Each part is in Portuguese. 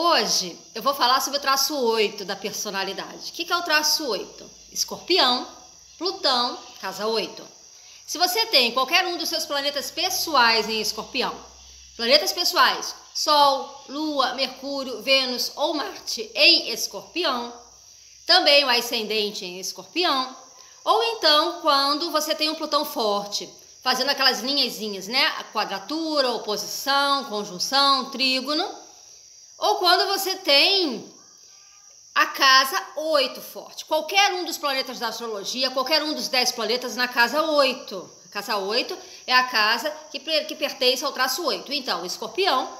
Hoje eu vou falar sobre o traço 8 da personalidade. O que é o traço 8? Escorpião, Plutão, casa 8. Se você tem qualquer um dos seus planetas pessoais em Escorpião, planetas pessoais, Sol, Lua, Mercúrio, Vênus ou Marte em Escorpião, também o ascendente em Escorpião, ou então quando você tem um Plutão forte, fazendo aquelas linhazinhas, né? A quadratura, oposição, conjunção, trígono, ou quando você tem a casa 8 forte. Qualquer um dos planetas da astrologia, qualquer um dos 10 planetas na casa 8. A casa 8 é a casa que pertence ao traço 8. Então, Escorpião,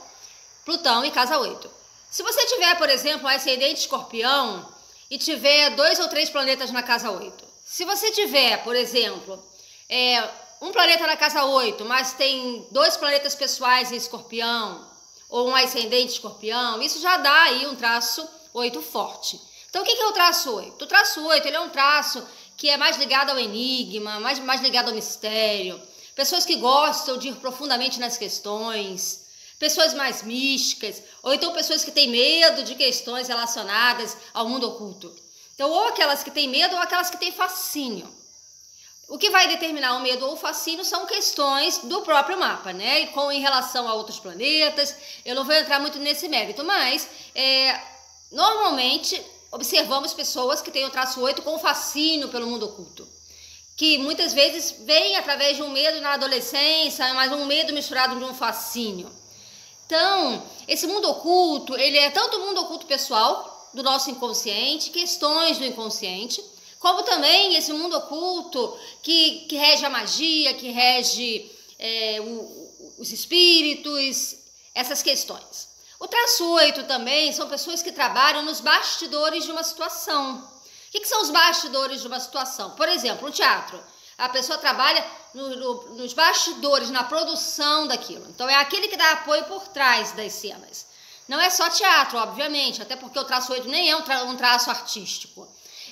Plutão e casa 8. Se você tiver, por exemplo, um ascendente Escorpião e tiver 2 ou 3 planetas na casa 8. Se você tiver, por exemplo, um planeta na casa 8, mas tem 2 planetas pessoais em Escorpião, ou um ascendente Escorpião, isso já dá aí um traço 8 forte. Então, o que é o traço 8? O traço 8 ele é um traço que é mais ligado ao enigma, mais ligado ao mistério. Pessoas que gostam de ir profundamente nas questões, pessoas mais místicas, ou então pessoas que têm medo de questões relacionadas ao mundo oculto. Então, ou aquelas que têm medo ou aquelas que têm fascínio. O que vai determinar o medo ou o fascínio são questões do próprio mapa, né? Em relação a outros planetas, eu não vou entrar muito nesse mérito, mas normalmente observamos pessoas que têm o traço 8 com fascínio pelo mundo oculto, que muitas vezes vem através de um medo na adolescência, mas um medo misturado de um fascínio. Então, esse mundo oculto, ele é tanto o mundo oculto pessoal, do nosso inconsciente, questões do inconsciente, como também esse mundo oculto que rege a magia, que rege os espíritos, essas questões. O traço 8 também são pessoas que trabalham nos bastidores de uma situação. O que são os bastidores de uma situação? Por exemplo, no teatro, a pessoa trabalha nos bastidores, na produção daquilo. Então, é aquele que dá apoio por trás das cenas. Não é só teatro, obviamente, até porque o traço 8 nem é um traço artístico.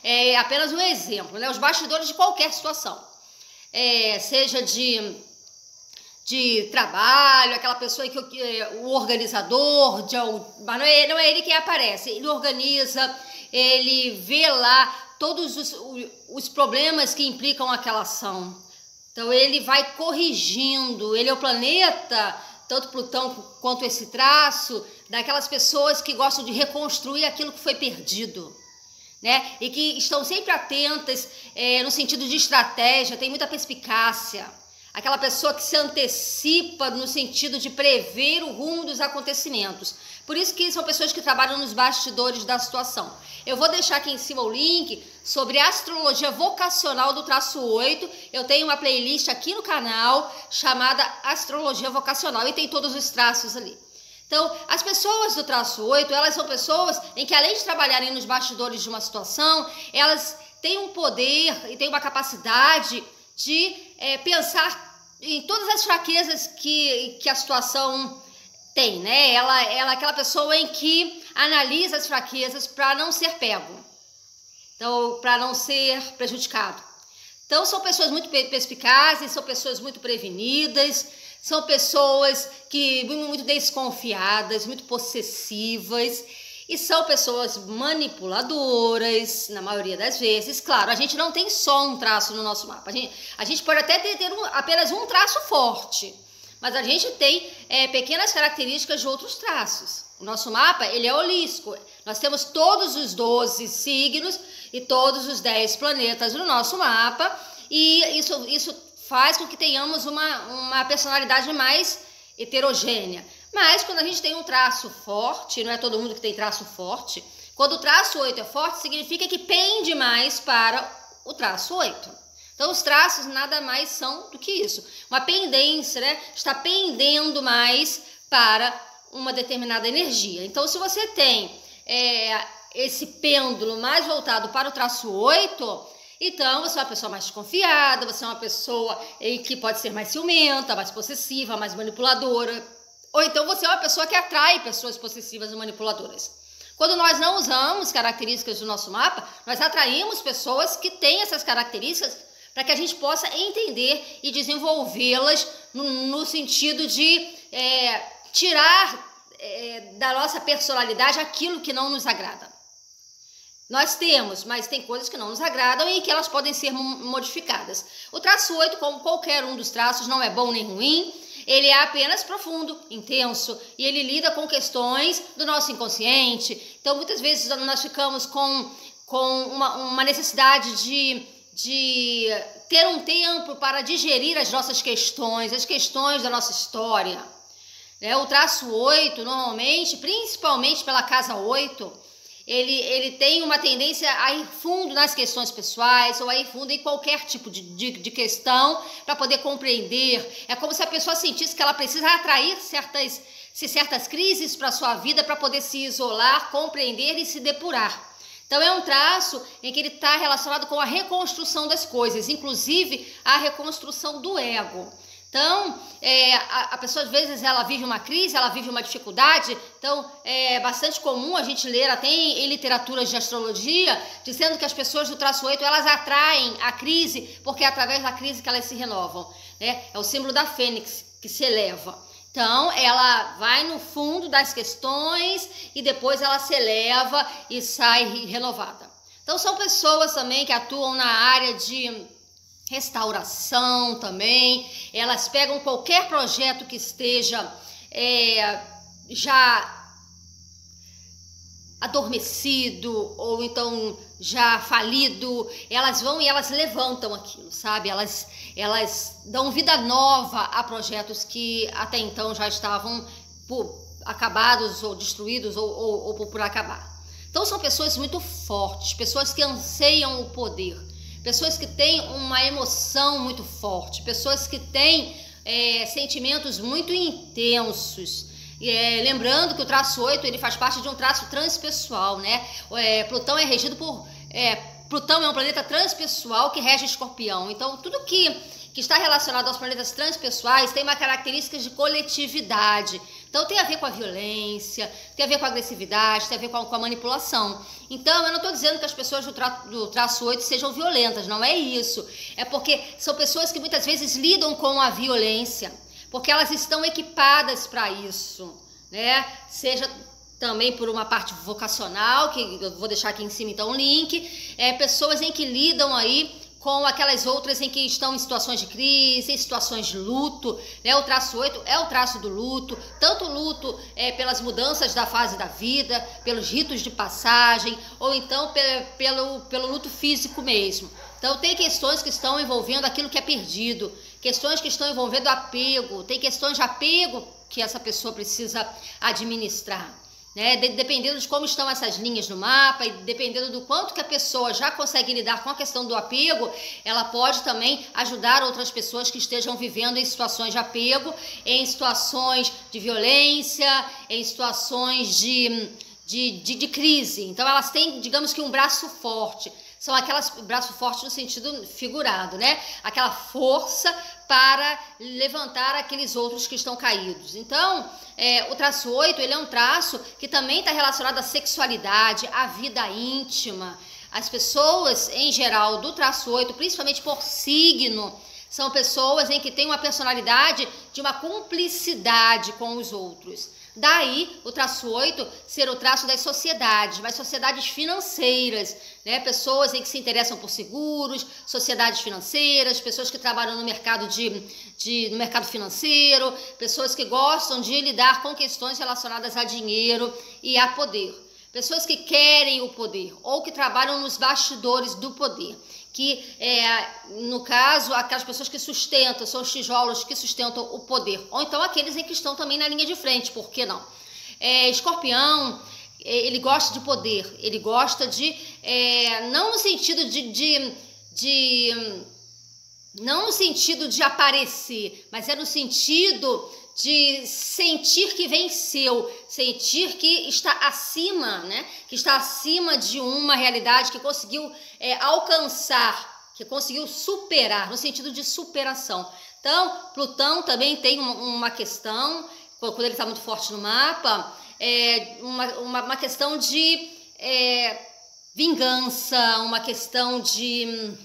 É apenas um exemplo, né? Os bastidores de qualquer situação, seja de trabalho, aquela pessoa que o organizador, mas não é ele quem aparece, ele organiza, ele vê lá todos os problemas que implicam aquela ação. Então ele vai corrigindo, ele é o planeta, tanto Plutão quanto esse traço, daquelas pessoas que gostam de reconstruir aquilo que foi perdido, né? E que estão sempre atentas no sentido de estratégia, tem muita perspicácia. Aquela pessoa que se antecipa no sentido de prever o rumo dos acontecimentos. Por isso que são pessoas que trabalham nos bastidores da situação. Eu vou deixar aqui em cima o link sobre a astrologia vocacional do traço 8. Eu tenho uma playlist aqui no canal chamada Astrologia Vocacional e tem todos os traços ali. Então, as pessoas do traço 8, elas são pessoas em que, além de trabalharem nos bastidores de uma situação, elas têm um poder e têm uma capacidade de pensar em todas as fraquezas que a situação tem, né? Ela é aquela pessoa em que analisa as fraquezas para não ser pego, então, para não ser prejudicado. Então, são pessoas muito perspicazes, são pessoas muito prevenidas, são pessoas que muito desconfiadas, muito possessivas, e são pessoas manipuladoras, na maioria das vezes. Claro, a gente não tem só um traço no nosso mapa. A gente pode até ter apenas um traço forte, mas a gente tem pequenas características de outros traços. O nosso mapa, ele é holístico. Nós temos todos os 12 signos e todos os 10 planetas no nosso mapa, e isso faz com que tenhamos uma personalidade mais heterogênea. Mas quando a gente tem um traço forte, não é todo mundo que tem traço forte, quando o traço 8 é forte, significa que pende mais para o traço 8. Então, os traços nada mais são do que isso. Uma pendência, né? Está pendendo mais para uma determinada energia. Então, se você tem esse pêndulo mais voltado para o traço 8, então você é uma pessoa mais desconfiada, você é uma pessoa que pode ser mais ciumenta, mais possessiva, mais manipuladora. Ou então você é uma pessoa que atrai pessoas possessivas e manipuladoras. Quando nós não usamos características do nosso mapa, nós atraímos pessoas que têm essas características para que a gente possa entender e desenvolvê-las no sentido de tirar da nossa personalidade aquilo que não nos agrada. Nós temos, mas tem coisas que não nos agradam e que elas podem ser modificadas. O traço 8, como qualquer um dos traços, não é bom nem ruim, ele é apenas profundo, intenso, e ele lida com questões do nosso inconsciente. Então, muitas vezes nós ficamos com uma necessidade de ter um tempo para digerir as nossas questões, as questões da nossa história. O traço 8, normalmente, principalmente pela casa 8, ele tem uma tendência a ir fundo nas questões pessoais ou a ir fundo em qualquer tipo de questão para poder compreender. É como se a pessoa sentisse que ela precisa atrair certas crises para a sua vida para poder se isolar, compreender e se depurar. Então é um traço em que ele está relacionado com a reconstrução das coisas, inclusive a reconstrução do ego. Então, a pessoa às vezes ela vive uma crise, ela vive uma dificuldade, então é bastante comum a gente ler até em literaturas de astrologia, dizendo que as pessoas do traço 8, elas atraem a crise, porque é através da crise que elas se renovam, né? É o símbolo da fênix que se eleva. Então, ela vai no fundo das questões e depois ela se eleva e sai renovada. Então, são pessoas também que atuam na área de restauração também, elas pegam qualquer projeto que esteja já adormecido ou então já falido, elas vão e elas levantam aquilo, sabe? Elas dão vida nova a projetos que até então já estavam acabados ou destruídos ou por acabar. Então são pessoas muito fortes, pessoas que anseiam o poder, pessoas que têm uma emoção muito forte, pessoas que têm sentimentos muito intensos. Lembrando que o traço 8 ele faz parte de um traço transpessoal, né? Plutão é regido por... Plutão é um planeta transpessoal que rege Escorpião. Então, tudo que está relacionado aos planetas transpessoais tem uma característica de coletividade. Então, tem a ver com a violência, tem a ver com a agressividade, tem a ver com a manipulação. Então, eu não estou dizendo que as pessoas do traço 8 sejam violentas, não é isso. É porque são pessoas que muitas vezes lidam com a violência, porque elas estão equipadas para isso, né? Seja também por uma parte vocacional, que eu vou deixar aqui em cima então um link, pessoas em que lidam aí com aquelas outras em que estão em situações de crise, em situações de luto, né? O traço 8 é o traço do luto, tanto luto pelas mudanças da fase da vida, pelos ritos de passagem, ou então pelo luto físico mesmo. Então tem questões que estão envolvendo aquilo que é perdido, questões que estão envolvendo apego, tem questões de apego que essa pessoa precisa administrar. Dependendo de como estão essas linhas no mapa e dependendo do quanto que a pessoa já consegue lidar com a questão do apego, ela pode também ajudar outras pessoas que estejam vivendo em situações de apego, em situações de violência, em situações de crise. Então elas têm, digamos que um braço forte. São aquelas braço forte no sentido figurado, né? Aquela força para levantar aqueles outros que estão caídos. Então, o traço 8, ele é um traço que também está relacionado à sexualidade, à vida íntima. As pessoas, em geral, do traço 8, principalmente por signo, são pessoas em que têm uma personalidade de uma cumplicidade com os outros. Daí, o traço 8 ser o traço das sociedades, mas sociedades financeiras, né? Pessoas em que se interessam por seguros, sociedades financeiras, pessoas que trabalham no mercado no mercado financeiro, pessoas que gostam de lidar com questões relacionadas a dinheiro e a poder. Pessoas que querem o poder ou que trabalham nos bastidores do poder. Que, no caso, aquelas pessoas que sustentam, são os tijolos que sustentam o poder. Ou então aqueles em que estão também na linha de frente, por que não? Escorpião, ele gosta de poder, ele gosta de... não no sentido não no sentido de aparecer, mas é no sentido de sentir que venceu, sentir que está acima, né? Que está acima de uma realidade, que conseguiu alcançar, que conseguiu superar, no sentido de superação. Então, Plutão também tem uma questão, quando ele está muito forte no mapa, uma questão de vingança, uma questão de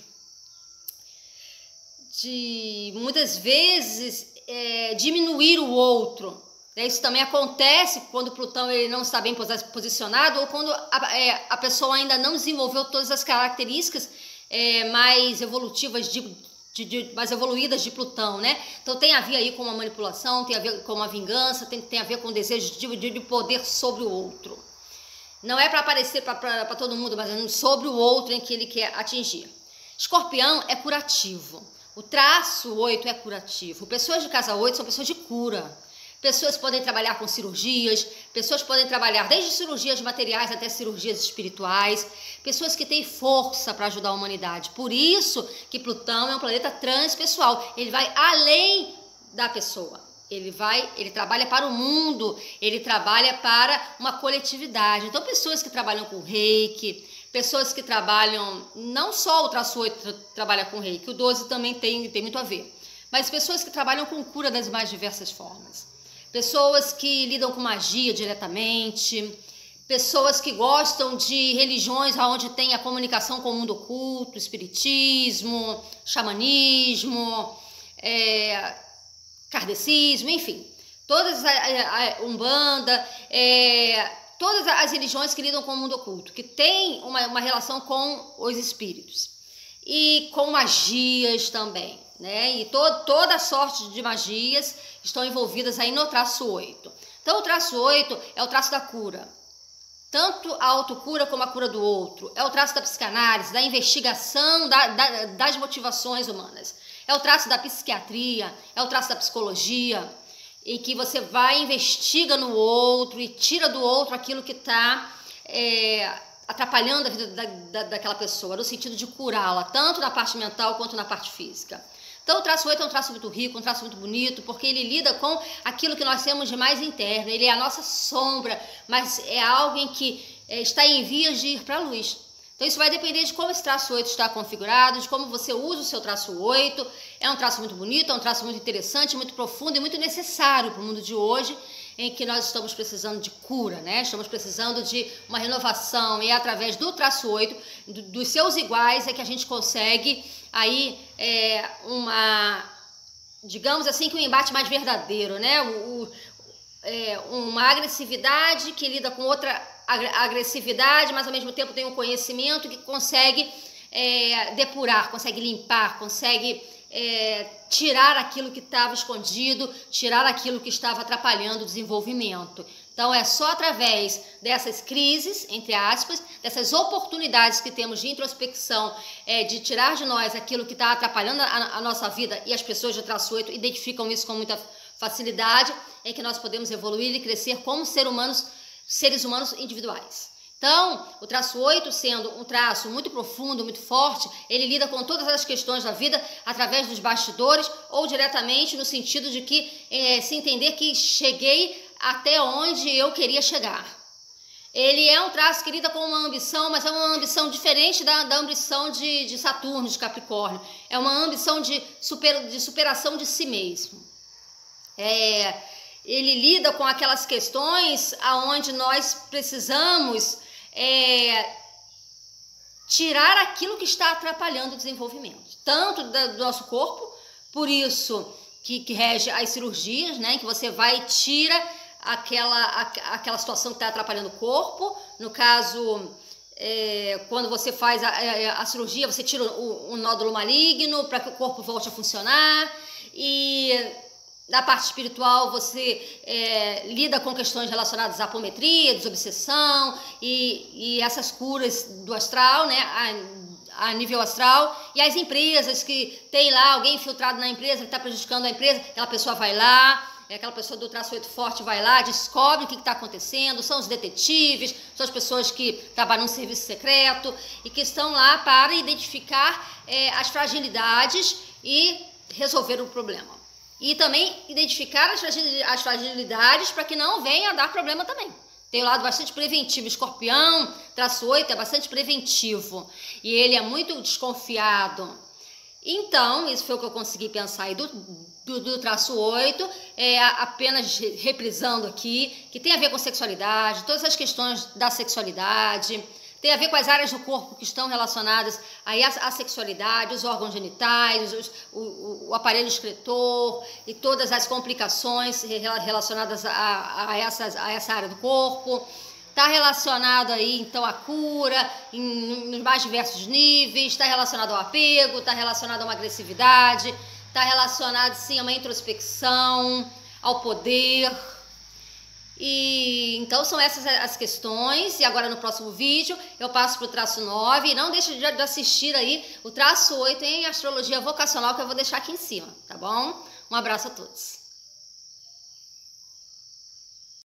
muitas vezes diminuir o outro, Isso também acontece quando Plutão ele não está bem posicionado ou quando a pessoa ainda não desenvolveu todas as características mais evolutivas, mais evoluídas de Plutão, né? Então tem a ver aí com uma manipulação, tem a ver com uma vingança, tem a ver com o desejo de poder sobre o outro. Não é para aparecer para todo mundo, mas sobre o outro em que ele quer atingir. Escorpião é curativo. O traço 8 é curativo. Pessoas de casa 8 são pessoas de cura. Pessoas podem trabalhar com cirurgias, pessoas podem trabalhar desde cirurgias materiais até cirurgias espirituais, pessoas que têm força para ajudar a humanidade. Por isso que Plutão é um planeta transpessoal, ele vai além da pessoa. Ele trabalha para o mundo, ele trabalha para uma coletividade. Então, pessoas que trabalham com reiki, pessoas que trabalham, não só o traço 8 trabalha com reiki, o 12 também tem muito a ver, mas pessoas que trabalham com cura das mais diversas formas. Pessoas que lidam com magia diretamente, pessoas que gostam de religiões onde tem a comunicação com o mundo oculto, espiritismo, xamanismo, kardecismo, enfim, todas a Umbanda, todas as religiões que lidam com o mundo oculto, que tem uma relação com os espíritos e com magias também, né? E toda sorte de magias estão envolvidas aí no traço 8. Então o traço 8 é o traço da cura, tanto a autocura como a cura do outro, é o traço da psicanálise, da investigação das motivações humanas, é o traço da psiquiatria, é o traço da psicologia, em que você vai e investiga no outro e tira do outro aquilo que está atrapalhando a vida daquela pessoa, no sentido de curá-la, tanto na parte mental quanto na parte física. Então o traço 8 é um traço muito rico, um traço muito bonito, porque ele lida com aquilo que nós temos de mais interno, ele é a nossa sombra, mas é algo que está em vias de ir para a luz. Então isso vai depender de como esse traço 8 está configurado, de como você usa o seu traço 8, é um traço muito bonito, é um traço muito interessante, muito profundo e muito necessário para o mundo de hoje, em que nós estamos precisando de cura, né? Estamos precisando de uma renovação, e é através do traço 8, dos seus iguais, é que a gente consegue aí digamos assim, que um embate mais verdadeiro, né? Uma agressividade que lida com outra agressividade, mas ao mesmo tempo tem um conhecimento que consegue depurar, consegue limpar, consegue tirar aquilo que estava escondido, tirar aquilo que estava atrapalhando o desenvolvimento. Então é só através dessas crises, entre aspas, dessas oportunidades que temos de introspecção, de tirar de nós aquilo que está atrapalhando a nossa vida, e as pessoas de traço 8 identificam isso com muita facilidade, é que nós podemos evoluir e crescer como seres humanos individuais. Então, o traço 8, sendo um traço muito profundo, muito forte, ele lida com todas as questões da vida através dos bastidores ou diretamente no sentido de que se entender que cheguei até onde eu queria chegar. Ele é um traço que lida com uma ambição, mas é uma ambição diferente da ambição de Saturno, de Capricórnio. É uma ambição de superação de si mesmo. Ele lida com aquelas questões aonde nós precisamos tirar aquilo que está atrapalhando o desenvolvimento, tanto do nosso corpo, por isso que rege as cirurgias, né, que você vai e tira aquela situação que está atrapalhando o corpo. No caso, quando você faz a cirurgia, você tira o nódulo maligno para que o corpo volte a funcionar. E na parte espiritual, você lida com questões relacionadas à apometria, desobsessão e essas curas do astral, né, a nível astral. E as empresas que tem lá alguém infiltrado na empresa que está prejudicando a empresa, aquela pessoa vai lá, aquela pessoa do traço 8 forte vai lá, descobre o que está acontecendo, são os detetives, são as pessoas que trabalham no serviço secreto e que estão lá para identificar as fragilidades e resolver o problema. E também identificar as fragilidades para que não venha a dar problema também. Tem um lado bastante preventivo. Escorpião, traço 8, é bastante preventivo. E ele é muito desconfiado. Então, isso foi o que eu consegui pensar aí do traço 8, apenas reprisando aqui, que tem a ver com sexualidade, todas as questões da sexualidade, tem a ver com as áreas do corpo que estão relacionadas aí à sexualidade, os órgãos genitais, o aparelho excretor e todas as complicações relacionadas a essa área do corpo. Está relacionado aí, então, à cura nos mais diversos níveis, está relacionado ao apego, está relacionado a uma agressividade, está relacionado, sim, a uma introspecção, ao poder. E então são essas as questões. E agora no próximo vídeo eu passo para o traço 9. E não deixe de assistir aí o traço 8 em astrologia vocacional, que eu vou deixar aqui em cima, tá bom? Um abraço a todos.